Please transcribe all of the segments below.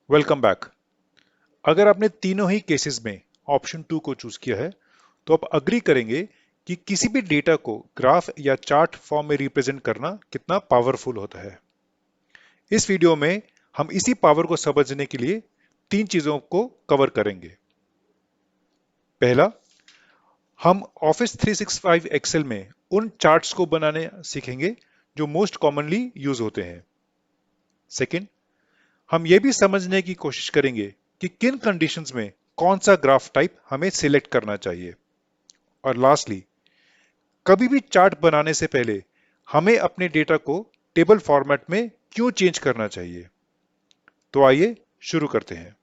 Welcome back. अगर आपने तीनों ही केसेस में ऑप्शन 2 को चूज किया है तो आप अग्री करेंगे कि किसी भी डेटा को ग्राफ या चार्ट फॉर्म में रिप्रेजेंट करना कितना पावरफुल होता है। इस वीडियो में हम इसी पावर को समझने के लिए तीन चीजों को कवर करेंगे। पहला, हम ऑफिस 365 एक्सेल में उन चार्ट्स को बनाने सीखेंगे जो मोस्ट कॉमनली यूज होते हैं। सेकंड, हम यह भी समझने की कोशिश करेंगे कि किन कंडीशंस में कौन सा ग्राफ टाइप हमें सिलेक्ट करना चाहिए। और लास्टली, कभी भी चार्ट बनाने से पहले हमें अपने डेटा को टेबल फॉर्मेट में क्यों चेंज करना चाहिए। तो आइए शुरू करते हैं।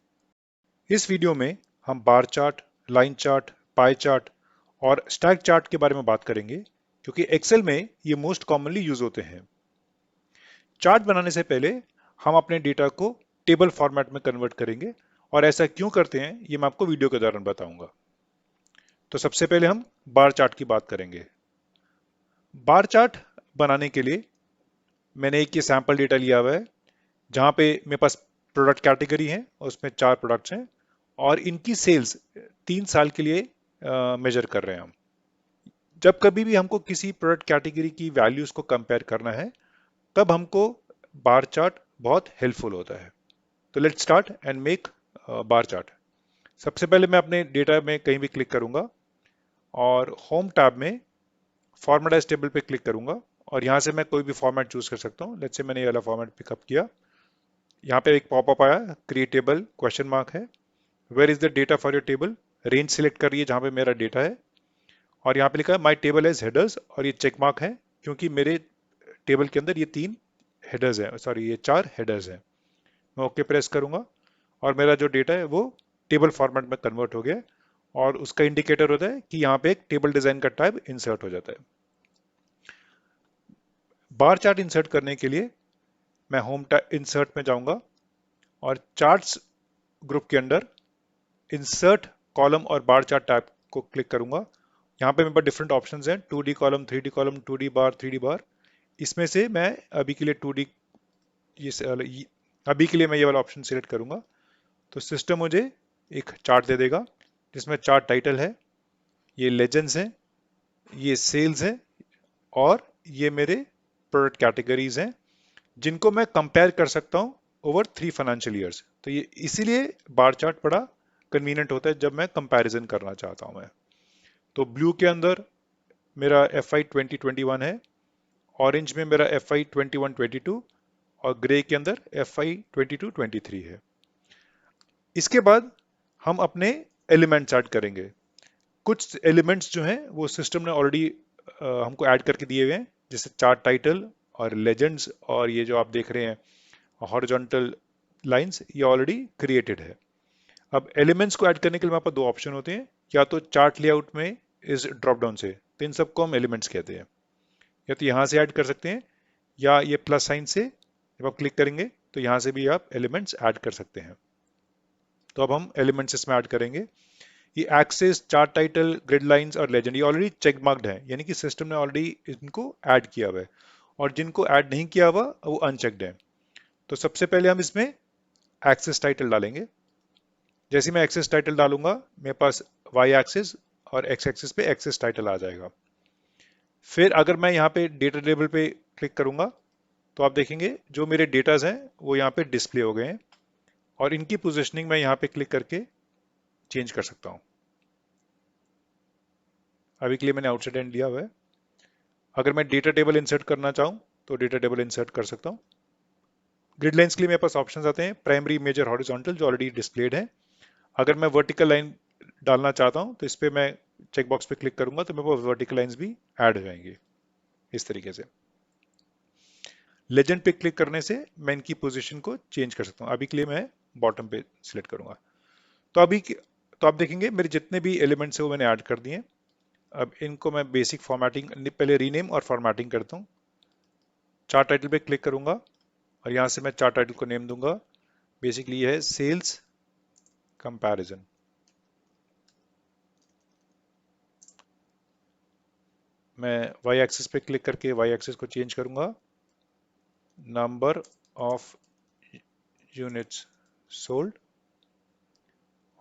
इस वीडियो में हम bar chart, line chart, pie chart और स्टैक चार्ट के बारे में बात करेंगे क्योंकि एक्सेल में ये मोस्ट कॉमनली यूज होते हैं। चार्ट बनाने से पहले हम अपने डेटा को टेबल फॉर्मेट में कन्वर्ट करेंगे और ऐसा क्यों करते हैं ये मैं आपको वीडियो के दौरान बताऊंगा। तो सबसे पहले हम बार चार्ट की बात करेंगे। बार चार्ट बनाने के लिए मैंने एक ये सैंपल डेटा लिया हुआ है जहां पे मेरे पास प्रोडक्ट कैटेगरी है और उसमें 4 प्रोडक्ट्स हैं और इनकी सेल्स 3 साल के लिए मेजर कर रहे हैं हम। जब कभी भी हमको किसी प्रोडक्ट कैटेगरी की वैल्यूज को कंपेयर करना है तब हमको बार चार्ट बहुत हेल्पफुल होता है। तो let's start and make bar chart. सबसे पहले मैं अपने डेटा में कहीं भी क्लिक करूंगा और होम टैब में फॉर्मेटाइज टेबल पे क्लिक करूंगा और यहां से मैं कोई भी फॉर्मेट चूज कर सकता हूं। लेट्स से मैंने ये वाला फॉर्मेट पिकअप किया। यहाँ पे एक पॉपअप आया, क्रिएट टेबल क्वेश्चन मार्क है, where is the data for your table. Range select कर रही है जहां पे मेरा डेटा है और यहाँ पे लिखा है माई टेबल एज हेडर्स और ये चेक मार्क है क्योंकि मेरे टेबल के अंदर ये 3 हेडर्स हैं, सॉरी ये 4 हेडर्स हैं। मैं ओके प्रेस करूंगा और मेरा जो डेटा है वो टेबल फॉर्मेट में कन्वर्ट हो गया और उसका इंडिकेटर होता है कि यहाँ पे एक टेबल डिजाइन का टाइप इंसर्ट हो जाता है। बार चार्ट इंसर्ट करने के लिए मैं होम इंसर्ट में जाऊंगा और चार्ट्स ग्रुप के अंदर इंसर्ट कॉलम और बार चार्ट टैब को क्लिक करूंगा। यहाँ पे मेरे पास डिफरेंट ऑप्शंस हैं, 2D column, 3D column, 2D बार, 3D बार। इसमें से मैं अभी के लिए 2D, अभी के लिए मैं ये वाला ऑप्शन सिलेक्ट करूंगा। तो सिस्टम मुझे एक चार्ट दे देगा जिसमें चार्ट टाइटल है, ये लेजेंड्स हैं, ये सेल्स हैं और ये मेरे प्रोडक्ट कैटेगरीज हैं जिनको मैं कंपेयर कर सकता हूं ओवर 3 फाइनेंशियल ईयर्स। तो ये इसीलिए बार चार्ट बड़ा कन्वीनियंट होता है जब मैं कंपैरिजन करना चाहता हूं मैं। तो ब्लू के अंदर मेरा FY 2021 है, ऑरेंज में मेरा FY 21-22 और ग्रे के अंदर FY 22-23 है। इसके बाद हम अपने एलिमेंट्स ऐड करेंगे। कुछ एलिमेंट्स जो हैं वो सिस्टम ने ऑलरेडी हमको ऐड करके दिए हुए हैं, जैसे चार्ट टाइटल और लेजेंड्स और ये जो आप देख रहे हैं हॉरिजॉन्टल लाइंस, ये ऑलरेडी क्रिएटेड है। अब एलिमेंट्स को ऐड करने के लिए हमारे पास 2 ऑप्शन होते हैं, या तो चार्ट लेआउट में इस ड्रॉप डाउन से, तो इन सबको हम एलिमेंट्स कहते हैं, या तो यहाँ से ऐड कर सकते हैं या ये प्लस साइन से जब आप क्लिक करेंगे तो यहाँ से भी आप एलिमेंट्स ऐड कर सकते हैं। तो अब हम एलिमेंट्स इसमें ऐड करेंगे। ये axes, chart title, grid lines और लेजेंड ये ऑलरेडी चेक मार्क्ड है, यानी कि सिस्टम ने ऑलरेडी इनको ऐड किया हुआ है और जिनको ऐड नहीं किया हुआ वो अनचेक्ड है। तो सबसे पहले हम इसमें एक्सेस टाइटल डालेंगे। जैसे मैं एक्सेस टाइटल डालूंगा मेरे पास वाई एक्सिस और एक्स एक्सिस पे एक्सेस टाइटल आ जाएगा। फिर अगर मैं यहाँ पे डेटा टेबल पे क्लिक करूंगा तो आप देखेंगे जो मेरे डेटाज हैं वो यहाँ पे डिस्प्ले हो गए हैं और इनकी पोजीशनिंग मैं यहाँ पे क्लिक करके चेंज कर सकता हूँ। अभी के लिए मैंने आउटसाइड एंड लिया हुआ है। अगर मैं डेटा टेबल इंसर्ट करना चाहूँ तो डेटा टेबल इंसर्ट कर सकता हूँ। ग्रिड लाइंस के लिए मेरे पास ऑप्शन आते हैं, प्राइमरी, मेजर, हॉरिजॉन्टल, जो ऑलरेडी डिस्प्लेड है। अगर मैं वर्टिकल लाइन डालना चाहता हूँ तो इस पे मैं चेक बॉक्स पे क्लिक करूंगा तो मेरे पास वर्टिकल लाइंस भी ऐड हो जाएंगे इस तरीके से। लेजेंड पे क्लिक करने से मैं इनकी पोजीशन को चेंज कर सकता हूँ। अभी के लिए मैं बॉटम पे सिलेक्ट करूंगा। तो आप देखेंगे मेरे जितने भी एलिमेंट्स है वो मैंने ऐड कर दिए। अब इनको मैं बेसिक फॉर्मेटिंग, पहले रीनेम और फॉर्मेटिंग करता हूँ। चार्ट टाइटल पे क्लिक करूंगा और यहाँ से मैं चार्ट टाइटल को नेम दूंगा, बेसिकली ये है सेल्स कंपैरिजन। मैं वाई एक्सिस पे क्लिक करके वाई एक्सिस को चेंज करूंगा, नंबर ऑफ यूनिट्स सोल्ड,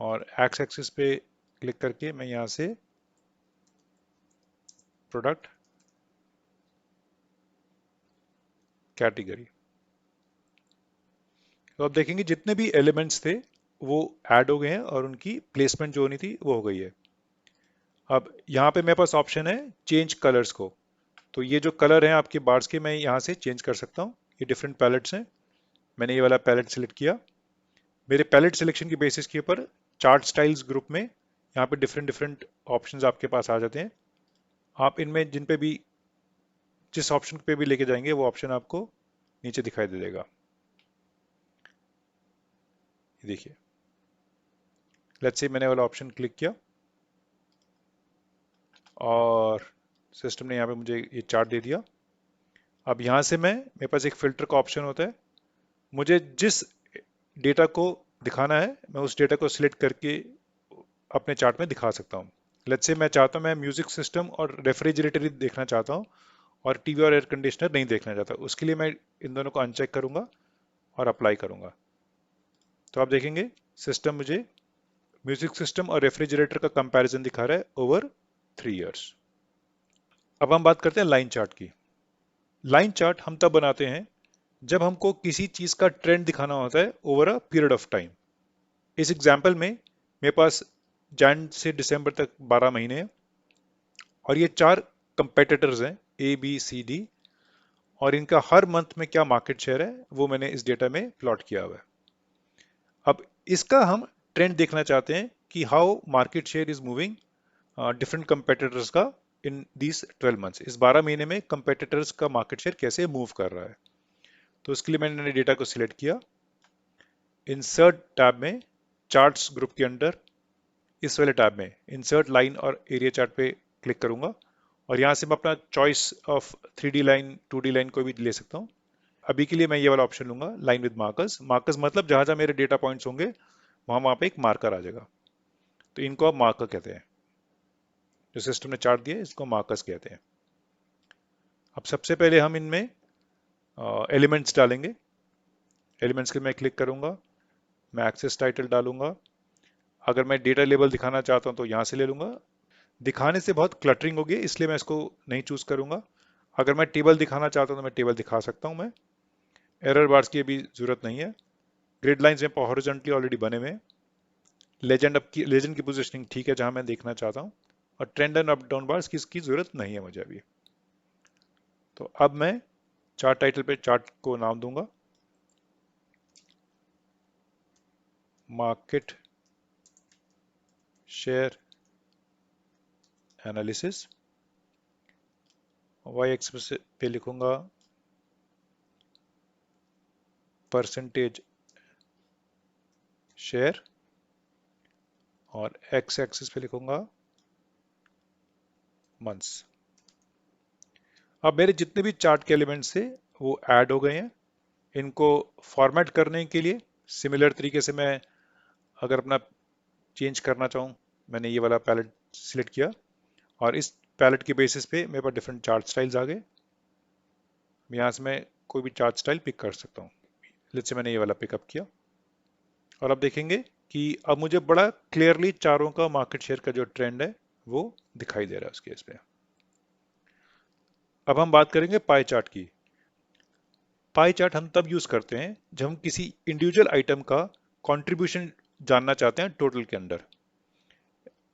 और एक्स एक्सिस पे क्लिक करके मैं यहाँ से प्रोडक्ट कैटेगरी, तो आप देखेंगे जितने भी एलिमेंट्स थे वो ऐड हो गए हैं और उनकी प्लेसमेंट जो होनी थी वो हो गई है। अब यहाँ पे मेरे पास ऑप्शन है चेंज कलर्स को, तो ये जो कलर हैं आपके बार्स के, मैं यहाँ से चेंज कर सकता हूँ। ये डिफरेंट पैलेट्स हैं, मैंने ये वाला पैलेट सिलेक्ट किया। मेरे पैलेट सिलेक्शन की बेसिस के ऊपर चार्ट स्टाइल्स ग्रुप में यहाँ पे डिफरेंट डिफरेंट ऑप्शंस आपके पास आ जाते हैं। आप इनमें जिन पे भी, जिस ऑप्शन पे भी लेके जाएंगे वो ऑप्शन आपको नीचे दिखाई दे देगा। ये देखिए, लेट्स से मैंने वाला ऑप्शन क्लिक किया और सिस्टम ने यहाँ पे मुझे ये चार्ट दे दिया। अब यहाँ से मेरे पास एक फिल्टर का ऑप्शन होता है, मुझे जिस डेटा को दिखाना है मैं उस डेटा को सिलेक्ट करके अपने चार्ट में दिखा सकता हूँ। लेट्स से मैं चाहता हूँ, मैं म्यूजिक सिस्टम और रेफ्रिजरेटर ही देखना चाहता हूँ और टीवी और एयर कंडीशनर नहीं देखना चाहता, उसके लिए मैं इन दोनों को अनचेक करूंगा और अप्लाई करूंगा। तो आप देखेंगे सिस्टम मुझे म्यूजिक सिस्टम और रेफ्रिजरेटर का कंपैरिजन दिखा रहा है ओवर 3 इयर्स। अब हम बात करते हैं लाइन चार्ट की। लाइन चार्ट हम तब बनाते हैं जब हमको किसी चीज का ट्रेंड दिखाना होता है over a period of time. इस एग्जाम्पल में मेरे पास जैन से दिसंबर तक 12 महीने हैं और ये 4 कंपेटिटर्स हैं ए बी सी डी, और इनका हर मंथ में क्या मार्केट शेयर है वो मैंने इस डेटा में प्लॉट किया हुआ है। अब इसका हम ट्रेंड देखना चाहते हैं कि how market share is moving different competitors का इन दीज 12 मंथ्स। इस 12 महीने में कंपेटिटर्स का मार्केट शेयर कैसे मूव कर रहा है। तो उसके लिए मैंने डेटा को सिलेक्ट किया, इंसर्ट टैब में चार्ट्स ग्रुप के अंडर इस वाले टैब में इंसर्ट लाइन और एरिया चार्ट पे क्लिक करूंगा और यहाँ से मैं अपना choice of 3D line 2D line कोई भी ले सकता हूँ। अभी के लिए मैं ये वाला ऑप्शन लूंगा, लाइन विद मार्कर्स। मार्कर्स मतलब जहां जहां मेरे डेटा पॉइंट्स होंगे वहां वहां पे एक मार्कर आ जाएगा, तो इनको आप मार्कर कहते हैं। जो सिस्टम ने चार्ट दिया इसको मार्कर्स कहते हैं। अब सबसे पहले हम इनमें एलिमेंट्स डालेंगे। एलिमेंट्स के लिए मैं क्लिक करूंगा, मैं एक्सेस टाइटल डालूंगा। अगर मैं डेटा लेबल दिखाना चाहता हूं तो यहां से ले लूंगा। दिखाने से बहुत क्लटरिंग होगी इसलिए मैं इसको नहीं चूज करूंगा। अगर मैं टेबल दिखाना चाहता हूं तो मैं टेबल दिखा सकता हूं। मैं एरर बार्स की भी जरूरत नहीं है। ग्रिड लाइंस में हॉरिजॉन्टली ऑलरेडी बने हुए हैं। लेजेंड की पोजीशनिंग ठीक है जहां मैं देखना चाहता हूं, और trend and up down bars की इसकी जरूरत नहीं है मुझे अभी। तो अब मैं चार्ट टाइटल पे चार्ट को नाम दूंगा market share analysis. Y axis पे लिखूंगा परसेंटेज शेयर, और एक्स एक्सिस पे लिखूंगा मंथ्स। अब मेरे जितने भी चार्ट के एलिमेंट्स थे वो ऐड हो गए हैं। इनको फॉर्मेट करने के लिए सिमिलर तरीके से मैं अगर अपना चेंज करना चाहूँ, मैंने ये वाला पैलेट सिलेक्ट किया और इस पैलेट के बेसिस पे मेरे पास डिफरेंट चार्ट स्टाइल्स आ गए। यहाँ से मैं कोई भी चार्ट स्टाइल पिक कर सकता हूँ। लेट्स से मैंने ये वाला पिकअप किया और अब देखेंगे कि अब मुझे बड़ा क्लियरली चारों का मार्केट शेयर का जो ट्रेंड है वो दिखाई दे रहा है उस केस पे। अब हम बात करेंगे पाई चार्ट की। पाई चार्ट हम तब यूज करते हैं जब हम किसी इंडिविजुअल आइटम का कंट्रीब्यूशन जानना चाहते हैं टोटल के अंदर।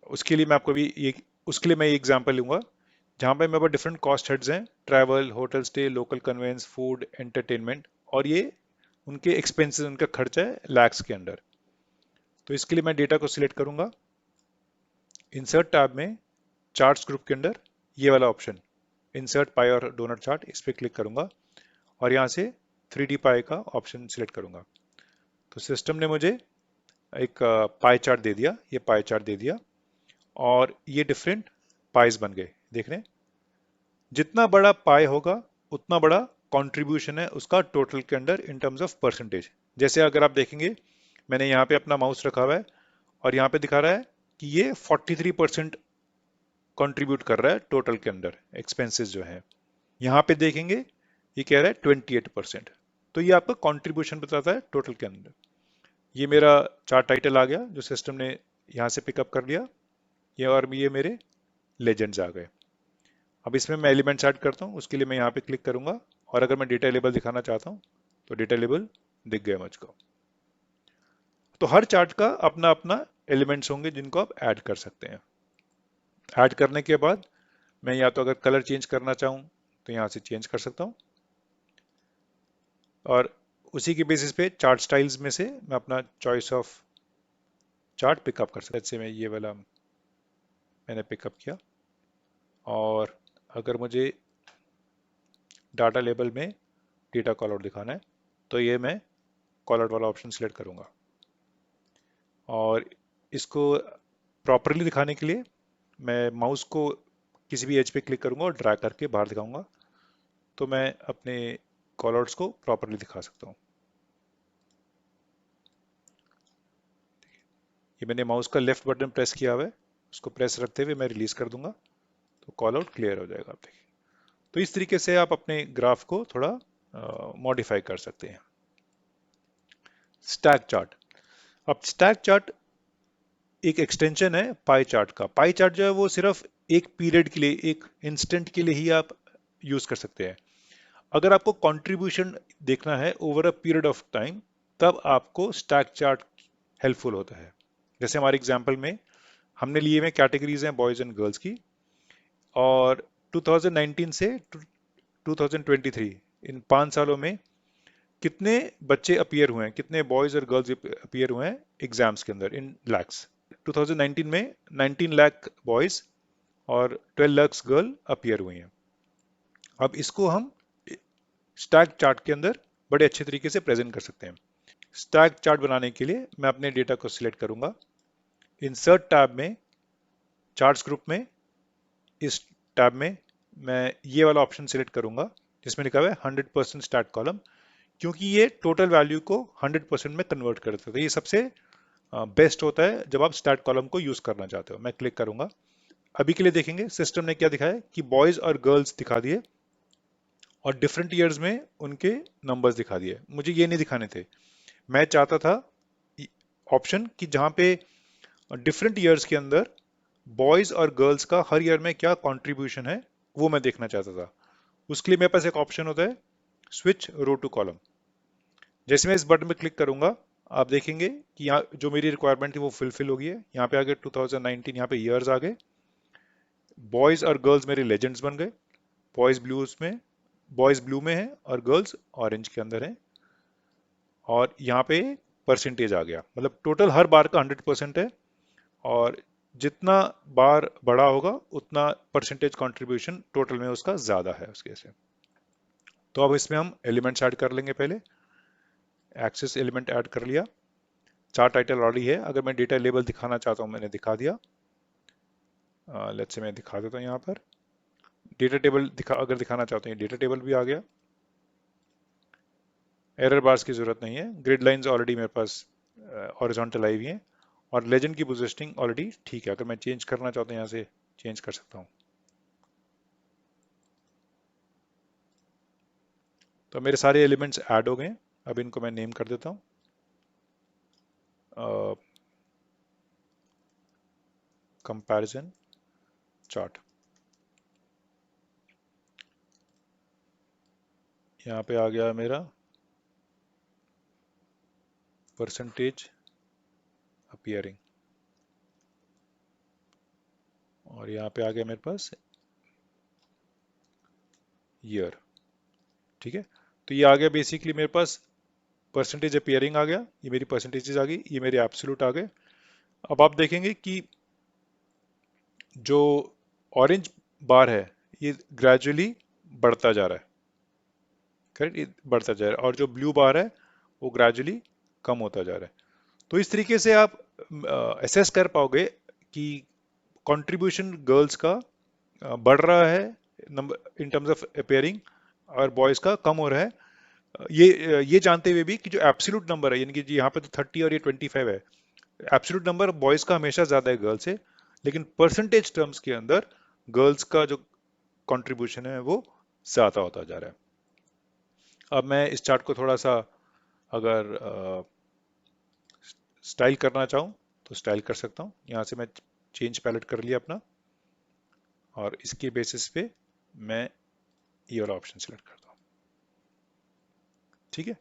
उसके लिए मैं आपको भी एक उसके लिए मैं एक एग्जांपल लूंगा जहां पे मेरे पास डिफरेंट कॉस्ट हेड्स हैं, travel, hotel stay, local conveyance, food, entertainment, और ये उनके एक्सपेंसेस, उनका खर्चा है लैक्स के अंदर। तो इसके लिए मैं डेटा को सिलेक्ट करूंगा, इंसर्ट टैब में चार्ट्स ग्रुप के अंदर ये वाला ऑप्शन इंसर्ट पाई और डोनट चार्ट, इस पर क्लिक करूंगा और यहाँ से 3D पाई का ऑप्शन सिलेक्ट करूंगा। तो सिस्टम ने मुझे एक पाई चार्ट दे दिया, ये पाई चार्ट दे दिया और ये डिफरेंट पाइज बन गए। देख रहे हैं, जितना बड़ा पाई होगा उतना बड़ा कंट्रीब्यूशन है उसका टोटल के अंदर इन टर्म्स ऑफ परसेंटेज। जैसे अगर आप देखेंगे मैंने यहाँ पे अपना माउस रखा हुआ है और यहाँ पे दिखा रहा है कि ये 43% कंट्रीब्यूट कर रहा है टोटल के अंदर एक्सपेंसेस जो है। यहाँ पे देखेंगे ये कह रहा है 28%। तो ये आपका कंट्रीब्यूशन बताता है टोटल के अंदर। ये मेरा चार्ट टाइटल आ गया जो सिस्टम ने यहाँ से पिकअप कर लिया, ये और ये मेरे लेजेंड्स आ गए। अब इसमें मैं एलिमेंट्स ऐड करता हूँ, उसके लिए मैं यहाँ पे क्लिक करूंगा, और अगर मैं डेटा लेबल दिखाना चाहता हूँ तो डेटा लेबल दिख गया मुझको। तो हर चार्ट का अपना अपना एलिमेंट्स होंगे जिनको आप ऐड कर सकते हैं। ऐड करने के बाद मैं या तो अगर कलर चेंज करना चाहूँ तो यहाँ से चेंज कर सकता हूँ, और उसी के बेसिस पे चार्ट स्टाइल्स में से मैं अपना चॉइस ऑफ चार्ट पिकअप कर सकता हूँ। जैसे मैं ये वाला मैंने पिकअप किया, और अगर मुझे डाटा लेबल में डेटा कॉल आउट दिखाना है तो ये मैं कॉल आउट वाला ऑप्शन सिलेक्ट करूंगा, और इसको प्रॉपरली दिखाने के लिए मैं माउस को किसी भी एज पे क्लिक करूंगा और ड्रैग करके बाहर दिखाऊंगा, तो मैं अपने कॉल आउट्स को प्रॉपरली दिखा सकता हूँ। ये मैंने माउस का लेफ्ट बटन प्रेस किया हुआ है, उसको प्रेस रखते हुए मैं रिलीज कर दूंगा तो कॉल आउट क्लियर हो जाएगा। आप देखिए, तो इस तरीके से आप अपने ग्राफ को थोड़ा मॉडिफाई कर सकते हैं। Stack chart. अब स्टैक चार्ट एक एक्सटेंशन है पाई चार्ट का। पाई चार्ट जो है वो सिर्फ एक पीरियड के लिए, एक इंस्टेंट के लिए ही आप यूज कर सकते हैं। अगर आपको कंट्रीब्यूशन देखना है over a period of time, तब आपको स्टैक चार्ट हेल्पफुल होता है। जैसे हमारे एग्जांपल में हमने लिए हुए कैटेगरीज हैं बॉयज एंड गर्ल्स की, और 2019 से 2023 इन 5 सालों में कितने बच्चे अपीयर हुए हैं, कितने बॉयज और गर्ल्स अपीयर हुए हैं एग्जाम्स के अंदर इन लैक्स। 2019 में 19 लाख बॉयज और 12 लाख गर्ल अपीयर हुई हैं। अब इसको हम स्टैक चार्ट के अंदर बड़े अच्छे तरीके से प्रेजेंट कर सकते हैं। स्टैक चार्ट बनाने के लिए मैं अपने डेटा को सिलेक्ट करूंगा, इंसर्ट टैब में, चार्ट्स ग्रुप में, इस टैब में मैं ये वाला ऑप्शन सिलेक्ट करूंगा जिसमें लिखा हुआ है 100% स्टैट कॉलम, क्योंकि ये टोटल वैल्यू को 100% में कन्वर्ट कर देता है। तो ये सबसे बेस्ट होता है जब आप स्टैट कॉलम को यूज करना चाहते हो। मैं क्लिक करूंगा, अभी के लिए देखेंगे सिस्टम ने क्या दिखाया कि बॉयज और गर्ल्स दिखा दिए, और डिफरेंट ईयर्स में उनके नंबर्स दिखा दिए। मुझे ये नहीं दिखाने थे, मैं चाहता था ऑप्शन कि जहां पे डिफरेंट ईयर्स के अंदर बॉयज और गर्ल्स का हर ईयर में क्या कंट्रीब्यूशन है वो मैं देखना चाहता था। उसके लिए मेरे पास एक ऑप्शन होता है स्विच रो टू कॉलम। जैसे मैं इस बटन पे क्लिक करूंगा, आप देखेंगे कि यहाँ जो मेरी रिक्वायरमेंट थी वो फुलफिल हो गई है। यहाँ पे आगे 2019, यहाँ पे ईयर्स आ गए, बॉयज और गर्ल्स मेरे लेजेंड्स बन गए। बॉयज ब्लूज में, बॉयज ब्लू में है और गर्ल्स ऑरेंज के अंदर है, और यहाँ पे परसेंटेज आ गया, मतलब टोटल हर बार का 100% है, और जितना बार बड़ा होगा उतना परसेंटेज कंट्रीब्यूशन टोटल में उसका ज्यादा है उसके से। तो अब इसमें हम एलिमेंट्स ऐड कर लेंगे। पहले एक्सेस एलिमेंट ऐड कर लिया, चार्ट टाइटल ऑलरेडी है। अगर मैं डेटा लेबल दिखाना चाहता हूँ मैंने दिखा दिया। लेट्स से मैं दिखा देता हूँ यहाँ पर डेटा टेबल अगर दिखाना चाहते हैं डेटा टेबल भी आ गया। एरर बार्स की जरूरत नहीं है, ग्रिड लाइंस ऑलरेडी मेरे पास हॉरिजॉन्टल आई हुई हैं, और लेजेंड की पोजिशनिंग ऑलरेडी ठीक है। अगर मैं चेंज करना चाहता हूँ यहाँ से चेंज कर सकता हूँ। तो मेरे सारे एलिमेंट्स ऐड हो गए। अब इनको मैं नेम कर देता हूँ कंपैरिजन चार्ट। यहाँ पे आ गया मेरा परसेंटेज अपीयरिंग, और यहाँ पे आ गया मेरे पास ईयर। ठीक है, तो ये आ गया बेसिकली मेरे पास परसेंटेज अपीयरिंग आ गया, ये मेरी परसेंटेजेस आ गई, ये मेरे एब्सोल्यूट आ गए। अब आप देखेंगे कि जो ऑरेंज बार है ये ग्रेजुअली बढ़ता जा रहा है, करेक्ट, ये बढ़ता जा रहा है, और जो ब्लू बार है वो ग्रेजुअली कम होता जा रहा है। तो इस तरीके से आप असेस कर पाओगे कि कंट्रीब्यूशन गर्ल्स का बढ़ रहा है number in terms of appearing, और बॉयज का कम हो रहा है। ये जानते हुए भी कि जो एब्सोल्यूट नंबर है, यानी कि जी यहाँ पे तो 30 और ये 25 है, एब्सोल्यूट नंबर बॉयज का हमेशा ज्यादा है गर्ल्स से, लेकिन परसेंटेज टर्म्स के अंदर गर्ल्स का जो कंट्रीब्यूशन है वो ज्यादा होता जा रहा है। अब मैं इस चार्ट को थोड़ा सा अगर स्टाइल करना चाहूँ तो स्टाइल कर सकता हूँ। यहाँ से मैं चेंज पैलेट कर लिया अपना, और इसके बेसिस पे मैं ये वाला ऑप्शन सिलेक्ट करता हूँ। ठीक है,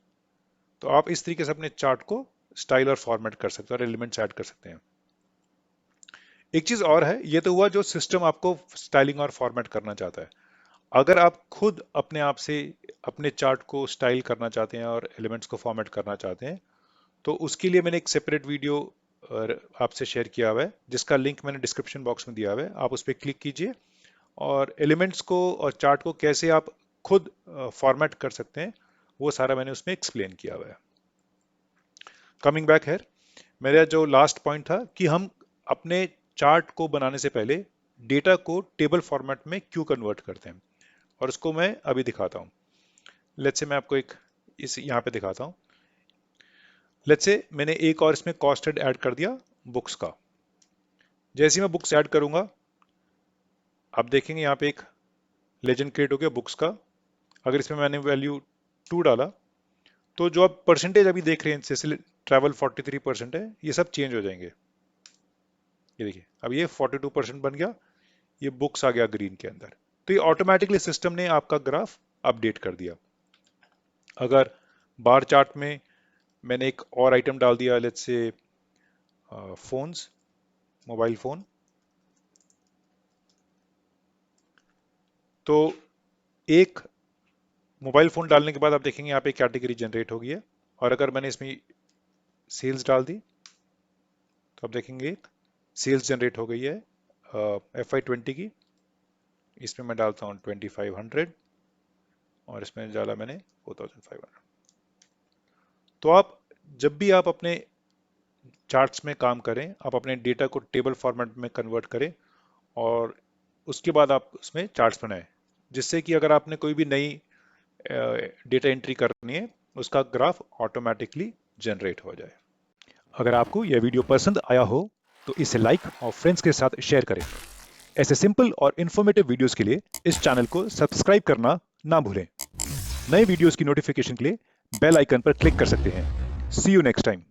तो आप इस तरीके से अपने चार्ट को स्टाइल और फॉर्मेट कर सकते हैं और एलिमेंट्स ऐड कर सकते हैं। एक चीज और है, ये तो हुआ जो सिस्टम आपको स्टाइलिंग और फॉर्मेट करना चाहता है। अगर आप खुद अपने आप से अपने चार्ट को स्टाइल करना चाहते हैं और एलिमेंट्स को फॉर्मेट करना चाहते हैं, तो उसके लिए मैंने एक सेपरेट वीडियो आपसे शेयर किया हुआ है, जिसका लिंक मैंने डिस्क्रिप्शन बॉक्स में दिया हुआ है। आप उस पर क्लिक कीजिए और एलिमेंट्स को और चार्ट को कैसे आप खुद फॉर्मेट कर सकते हैं, वो सारा मैंने उसमें एक्सप्लेन किया हुआ है। कमिंग बैक है, मेरा जो लास्ट पॉइंट था कि हम अपने चार्ट को बनाने से पहले डेटा को टेबल फॉर्मेट में क्यों कन्वर्ट करते हैं, और उसको मैं अभी दिखाता हूँ। लेट्स से मैं आपको एक इस यहाँ पे दिखाता हूँ। लेट्स से मैंने एक और इसमें कॉस्टेड ऐड कर दिया बुक्स का। जैसे ही मैं बुक्स ऐड करूंगा, आप देखेंगे यहाँ पे एक लेजेंड क्रिएट हो गया बुक्स का। अगर इसमें मैंने वैल्यू 2 डाला, तो जो आप परसेंटेज अभी देख रहे हैं, जैसे ट्रैवल 43% है, ये सब चेंज हो जाएंगे। ये देखिए, अब ये 42% बन गया, ये बुक्स आ गया ग्रीन के अंदर। तो ये ऑटोमेटिकली सिस्टम ने आपका ग्राफ अपडेट कर दिया। अगर बार चार्ट में मैंने एक और आइटम डाल दिया, let's say phones, mobile phone, तो एक मोबाइल फोन डालने के बाद आप देखेंगे यहाँ पे कैटेगरी जनरेट हो गई है। और अगर मैंने इसमें सेल्स डाल दी, तो आप देखेंगे एक सेल्स जनरेट हो गई है FY20 की। इसमें मैं डालता हूँ 2500 और इसमें डाला मैंने 4500। तो आप जब भी आप अपने चार्ट्स में काम करें, आप अपने डेटा को टेबल फॉर्मेट में कन्वर्ट करें और उसके बाद आप उसमें चार्ट्स बनाएं, जिससे कि अगर आपने कोई भी नई डेटा एंट्री करनी है, उसका ग्राफ ऑटोमेटिकली जनरेट हो जाए। अगर आपको यह वीडियो पसंद आया हो तो इसे लाइक और फ्रेंड्स के साथ शेयर करें। ऐसे सिंपल और इन्फॉर्मेटिव वीडियोस के लिए इस चैनल को सब्सक्राइब करना ना भूलें। नए वीडियोस की नोटिफिकेशन के लिए बेल आइकन पर क्लिक कर सकते हैं। सी यू नेक्स्ट टाइम।